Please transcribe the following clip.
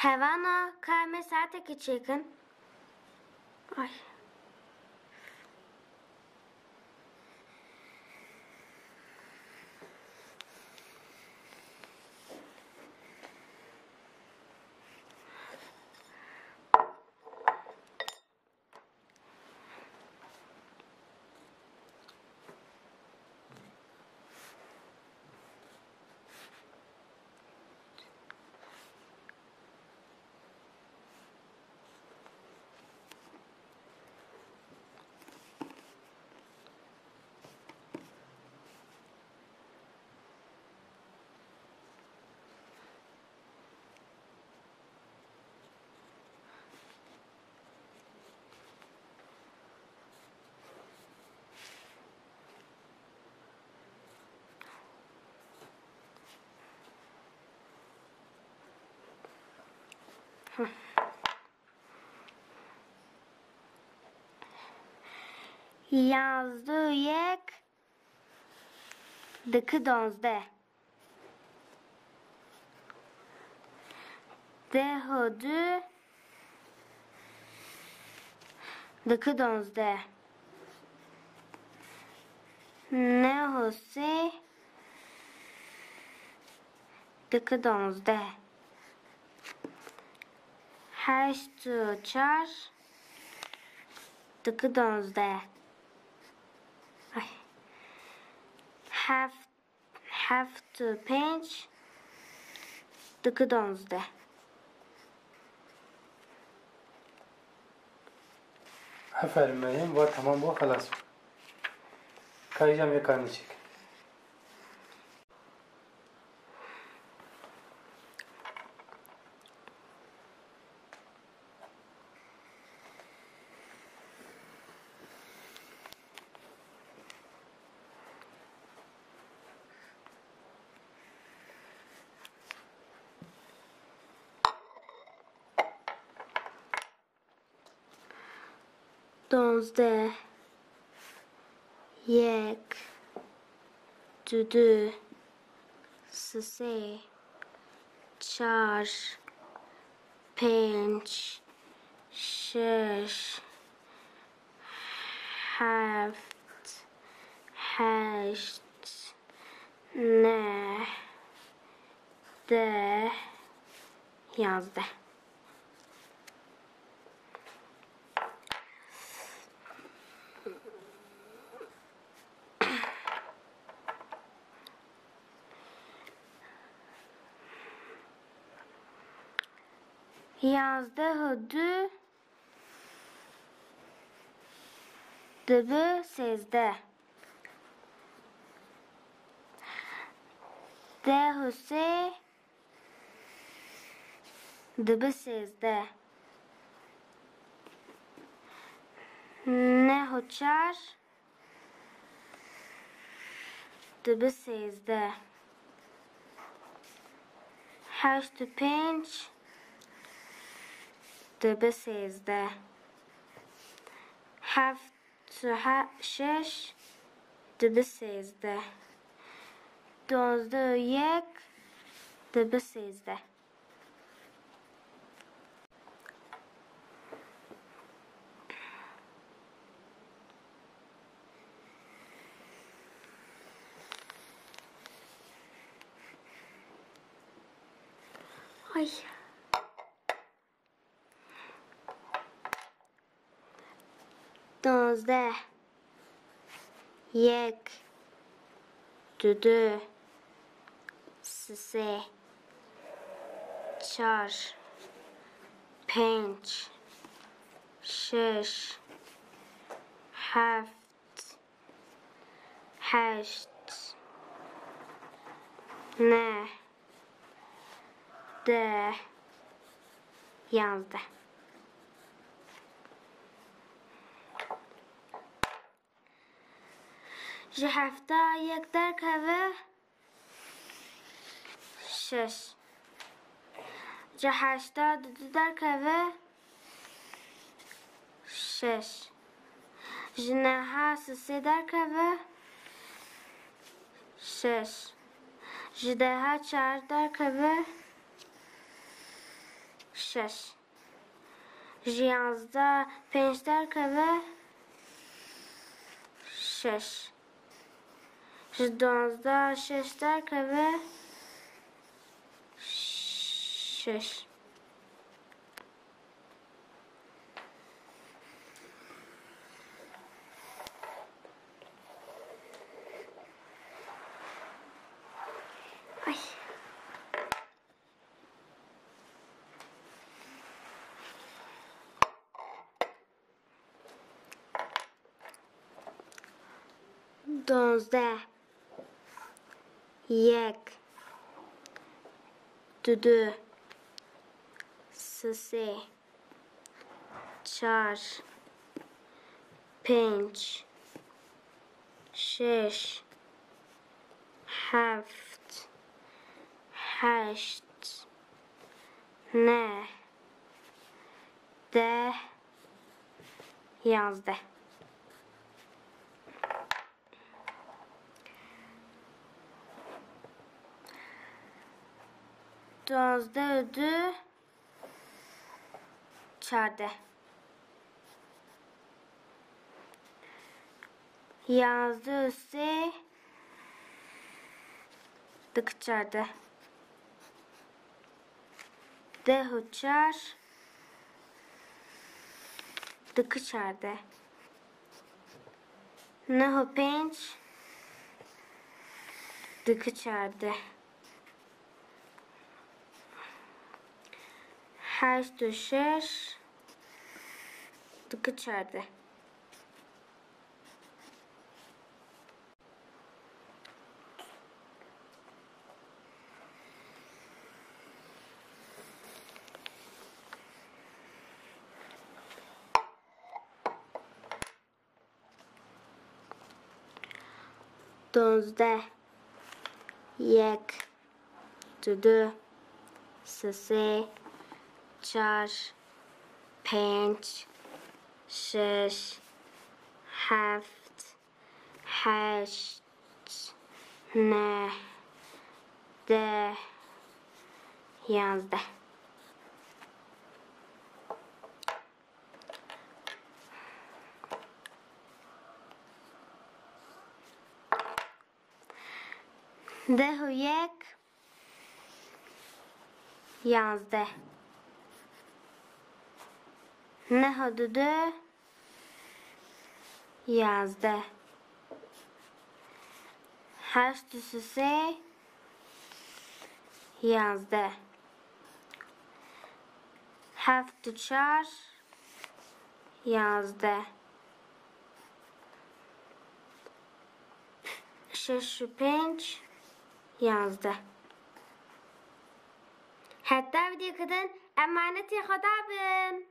Hevana karme saate çekin. Ay. Yazdı yek dıkı donzde. Dehodu dıkı donzde. Ne hose dıkı donzde. Heştu çar dıkı donzde. Ay. Haftu penç dıkı donzde. Aferin Meryem. Var tamam bu halas. Kayacağım ve karnı çek. Donzde yek düdü sise çar penç şeş heft heşt ne de yazdı. Yazdı hüdü dıbı sezde. De hüse dıbı sezde. Ne hoçar dıbı sezde. Heştu penç dıbı sezde. Haftu şeş dıbı sezde. Donzde yek dıbı sezde. Ay. Donzde yek düdü sise çar penç şeş heft heşt ne de yazdı. Ji hefta yek derkeve şeş. Ji heşta du derkeve şeş. Ji neha sê derkeve şeş. Ji deha çar derkeve 6 ji 11 5 derkeve 6 ji 12 6 derkeve 6 Ay. Dozde یک دو سه چهار پنج شش هفت هشت نه ده 11 12 2 14 11 3 14 10 4 14 9 5 14 8 و 6 14 12 یک دو سه چهار پنج شش هفت هشت نه ده 11 10 و 1 11 9 و 2 11 8 و 3 11 7 و 4 11 6 و 5 11 حتی ویدیو کردن امانتی خدا بین